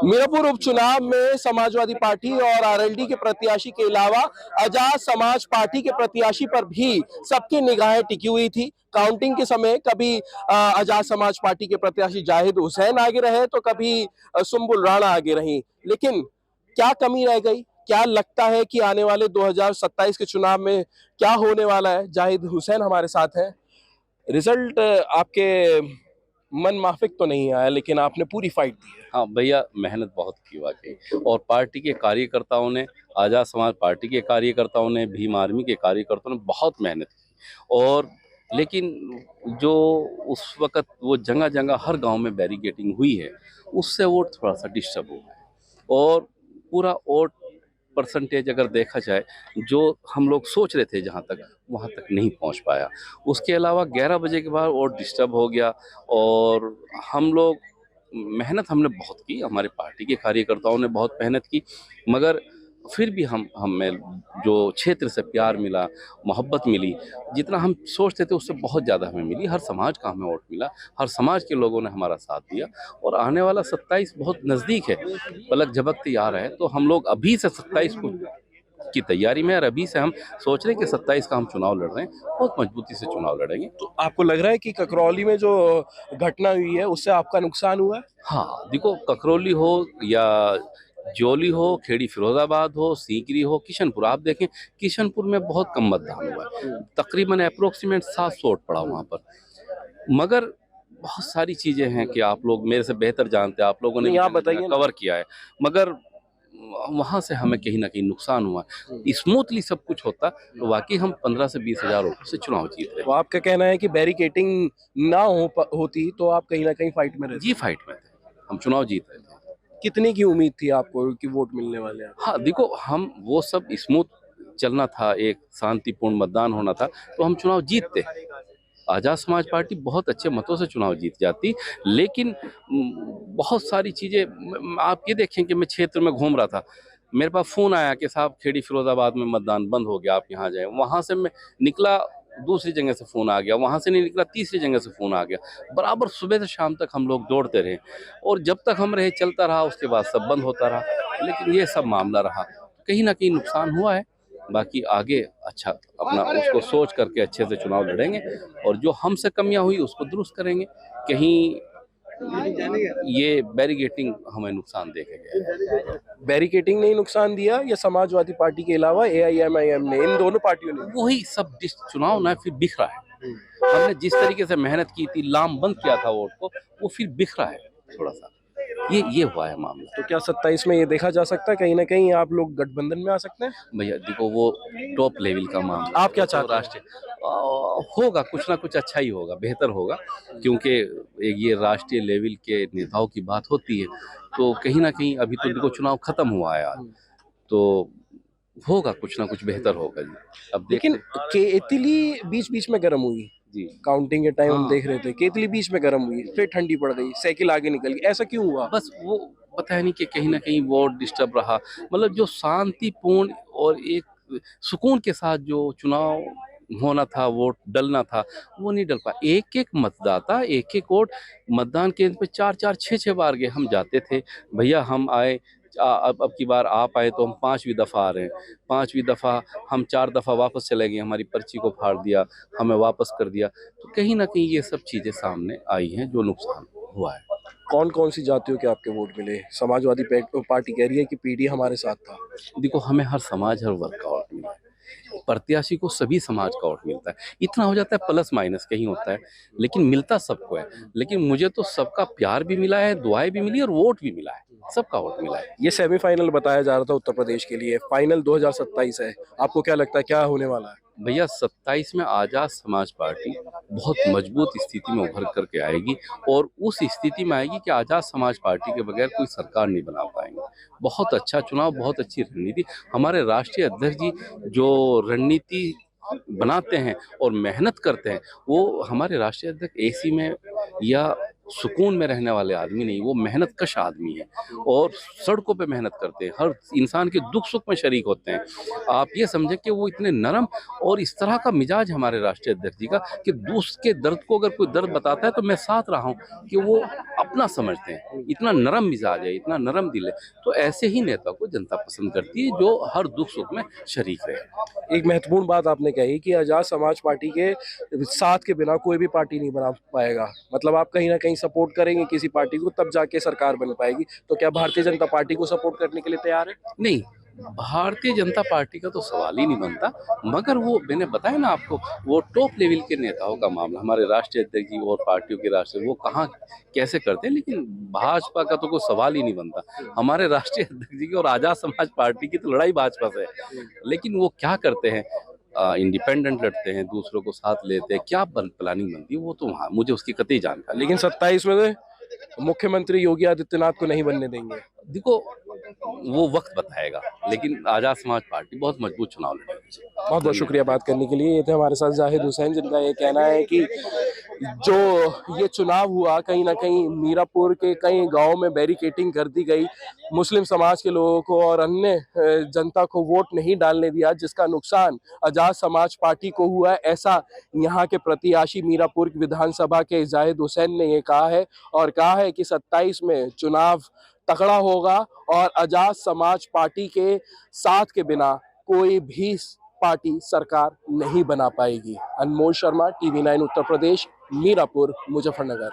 मीरापुर उपचुनाव में समाजवादी पार्टी और आरएलडी के प्रत्याशी के अलावा आजाद समाज पार्टी के प्रत्याशी पर भी सबकी निगाहें टिकी हुई थी। काउंटिंग के समय कभी आजाद समाज पार्टी के प्रत्याशी जाहिद हुसैन आगे रहे तो कभी सुम्बुल राणा आगे रही। लेकिन क्या कमी रह गई? क्या लगता है कि आने वाले 2027 के चुनाव में क्या होने वाला है? जाहिद हुसैन हमारे साथ हैं। रिजल्ट आपके मन माफिक तो नहीं आया, लेकिन आपने पूरी फाइट दी है। हाँ भैया, मेहनत बहुत की वाकई। और पार्टी के कार्यकर्ताओं ने, आज़ाद समाज पार्टी के कार्यकर्ताओं ने, भीम आर्मी के कार्यकर्ताओं ने बहुत मेहनत की। और लेकिन जो उस वक़्त वो जगह जगह हर गांव में बैरिकेडिंग हुई है, उससे वोट थोड़ा सा डिस्टर्ब हो गया। और पूरा वोट परसेंटेज अगर देखा जाए, जो हम लोग सोच रहे थे जहाँ तक, वहाँ तक नहीं पहुँच पाया। उसके अलावा 11 बजे के बाद वोट डिस्टर्ब हो गया। और हम लोग मेहनत हमने बहुत की, हमारे पार्टी के कार्यकर्ताओं ने बहुत मेहनत की, मगर फिर भी हम हमें जो क्षेत्र से प्यार मिला, मोहब्बत मिली, जितना हम सोचते थे उससे बहुत ज़्यादा हमें मिली। हर समाज का हमें वोट मिला, हर समाज के लोगों ने हमारा साथ दिया। और आने वाला 27 बहुत नज़दीक है, पलक झपकते ही आ रहा है। तो हम लोग अभी से 27 को की तैयारी में, और अभी से हम सोच रहे हैं कि 27 का हम चुनाव लड़ रहे हैं, बहुत मजबूती से चुनाव लड़ेंगे। तो आपको लग रहा है कि ककरौली में जो घटना हुई है उससे आपका नुकसान हुआ है? हाँ देखो, ककरौली हो या जौली हो, खेड़ी फिरोजाबाद हो, सीकरी हो, किशनपुर, आप देखें किशनपुर में बहुत कम मतदान हुआ है। तकरीबन अप्रोक्सीमेट 700 वोट पड़ा वहाँ पर। मगर बहुत सारी चीज़ें हैं कि आप लोग मेरे से बेहतर जानते हैं, आप लोगों ने नहीं, भी आप जगह बताइए जगह ना। कवर किया है। मगर वहाँ से हमें कहीं ना कहीं नुकसान हुआ। स्मूथली सब कुछ होता तो वाकई हम 15 से 20 हजार वोटों से चुनाव जीत रहे तो हैं। आपका कहना है कि बैरिकेटिंग ना होती तो आप कहीं ना कहीं फाइट में रहते? जी फाइट में थे, हम चुनाव जीत रहे थे। कितनी की उम्मीद थी आपको कि वोट मिलने वाले हैं? हाँ देखो, हम वो सब स्मूथ चलना था, एक शांतिपूर्ण मतदान होना था, तो हम चुनाव जीतते। आजाद समाज पार्टी बहुत अच्छे मतों से चुनाव जीत जाती। लेकिन बहुत सारी चीजें, आप ये देखें कि मैं क्षेत्र में घूम रहा था, मेरे पास फोन आया कि साहब खेड़ी फिरोजाबाद में मतदान बंद हो गया, आप यहाँ जाए। वहां से मैं निकला, दूसरी जगह से फोन आ गया, वहां से नहीं निकला, तीसरी जगह से फोन आ गया। बराबर सुबह से शाम तक हम लोग दौड़ते रहे, और जब तक हम रहे चलता रहा, उसके बाद सब बंद होता रहा। लेकिन ये सब मामला रहा, कहीं ना कहीं नुकसान हुआ है। बाकी आगे अच्छा अपना उसको सोच करके अच्छे से चुनाव लड़ेंगे, और जो हमसे कमियां हुई उसको दुरुस्त करेंगे। कहीं ये बैरिगेटिंग हमें नुकसान दे के गया है। बैरिकेटिंग ने ही नुकसान दिया या समाजवादी पार्टी के अलावा एआईएमआईएम ने, इन दोनों पार्टियों ने? वही सब चुनाव ना फिर बिखरा है। हमने जिस तरीके से मेहनत की थी, लाम बंद किया था वोट को, वो फिर बिखरा है थोड़ा सा। ये हुआ है मामला। तो क्या 27 में ये देखा जा सकता है कहीं ना कहीं आप लोग गठबंधन में आ सकते हैं? भैया देखो, वो टॉप लेवल का मामला आप क्या है, तो चाहते हैं? राष्ट्रीय होगा, कुछ ना कुछ अच्छा ही होगा, बेहतर होगा। क्योंकि ये राष्ट्रीय लेवल के नेताओं की बात होती है, तो कहीं ना कहीं अभी तो देखो चुनाव खत्म हुआ है आज, तो होगा कुछ ना कुछ बेहतर होगा जी। अब लेकिन देखते हैं। केतली बीच बीच में गर्म हुई। जी काउंटिंग के टाइम हम हाँ, देख रहे थे केतली बीच में गर्म हुई, फिर ठंडी पड़ गई, साइकिल आगे निकल गई, ऐसा क्यों हुआ? बस वो पता है नहीं कि कहीं ना कहीं वोट डिस्टर्ब रहा। मतलब जो शांतिपूर्ण और एक सुकून के साथ जो चुनाव होना था, वोट डलना था, वो नहीं डल पाया। एक एक मतदाता, एक एक वोट मतदान केंद्र पे 4 4 6 6 बार गए। हम जाते थे, भैया हम आए, अब की बार आप आए तो हम 5वीं दफ़ा आ रहे हैं। 5वीं दफ़ा हम 4 दफ़ा वापस चले गए, हमारी पर्ची को फाड़ दिया, हमें वापस कर दिया। तो कहीं ना कहीं ये सब चीज़ें सामने आई हैं, जो नुकसान हुआ है। कौन कौन सी जातियों के आपके वोट मिले? समाजवादी पार्टी कह रही है कि पीडी हमारे साथ था। देखो, हमें हर समाज, हर वर्ग का वोट मिला है। प्रत्याशी को सभी समाज का वोट मिलता है। इतना हो जाता है, प्लस माइनस कहीं होता है, लेकिन मिलता सबको है। लेकिन मुझे तो सबका प्यार भी मिला है, दुआएं भी मिली, और वोट भी मिला है, सबका वोट मिला है। ये सेमीफाइनल बताया जा रहा था उत्तर प्रदेश के लिए, फाइनल 2027 है। आपको क्या लगता है क्या होने वाला है? भैया 27 में आजाद समाज पार्टी बहुत मजबूत स्थिति में उभर करके आएगी, और उस स्थिति में आएगी कि आजाद समाज पार्टी के बगैर कोई सरकार नहीं बना पाएंगे। बहुत अच्छा चुनाव, बहुत अच्छी रणनीति। हमारे राष्ट्रीय अध्यक्ष जी जो रणनीति बनाते हैं और मेहनत करते हैं, वो हमारे राष्ट्रीय अध्यक्ष एसी में या सुकून में रहने वाले आदमी नहीं, वो मेहनत कश आदमी है और सड़कों पे मेहनत करते हैं, हर इंसान के दुख सुख में शरीक होते हैं। आप ये समझें कि वो इतने नरम और इस तरह का मिजाज हमारे राष्ट्रीय अध्यक्ष जी का कि दूसरे के दर्द को अगर कोई दर्द बताता है तो मैं साथ रहा हूँ, कि वो अपना समझते हैं, इतना नरम मिजाज है, इतना नरम दिल है। तो ऐसे ही नेता को जनता पसंद करती है जो हर दुख सुख में शरीक रहे। एक महत्वपूर्ण बात आपने कही कि आजाद समाज पार्टी के साथ के बिना कोई भी पार्टी नहीं बना पाएगा। मतलब आप कहीं ना कहीं सपोर्ट करेंगे किसी पार्टी को, तब जाके सरकार बन पाएगी। तो क्या भारतीय जनता पार्टी को सपोर्ट करने के लिए तैयार है? नहीं, भारतीय जनता पार्टी का तो सवाल ही नहीं बनता, मगर वो मैंने बताया ना आपको, वो टॉप लेवल के नेताओं का मामला, हमारे राष्ट्रीय अध्यक्ष जी और पार्टियों के राष्ट्रीय वो कहाँ कैसे करते हैं, लेकिन भाजपा का तो कोई सवाल ही नहीं बनता। हमारे राष्ट्रीय अध्यक्ष जी की और आजाद समाज पार्टी की तो लड़ाई भाजपा से है, लेकिन वो क्या करते हैं, इंडिपेंडेंट लड़ते हैं, दूसरों को साथ लेते हैं, क्या प्लानिंग बनती है वो तो वहाँ मुझे उसकी कतई जानकारी नहीं। लेकिन 27 में मुख्यमंत्री योगी आदित्यनाथ को नहीं बनने देंगे। देखो, वो वक्त बताएगा, लेकिन आजाद समाज पार्टी बहुत मजबूत चुनाव लड़ेगी। बहुत बहुत शुक्रिया बात करने के लिए। ये थे हमारे साथ जाहिद हुसैन, जिनका ये कहना है कि जो ये चुनाव हुआ, कहीं ना कहीं मीरापुर के कई गांवों में बैरिकेडिंग कर दी गई, मुस्लिम समाज के लोगों को और अन्य जनता को वोट नहीं डालने दिया, जिसका नुकसान आजाद समाज पार्टी को हुआ है। ऐसा यहाँ के प्रत्याशी मीरापुर विधानसभा के जाहिद हुसैन ने ये कहा है, और कहा है कि 27 में चुनाव तगड़ा होगा और आजाद समाज पार्टी के साथ के बिना कोई भी पार्टी सरकार नहीं बना पाएगी। अनमोल शर्मा, टीवी 9 उत्तर प्रदेश, मीरापुर, मुजफ्फरनगर।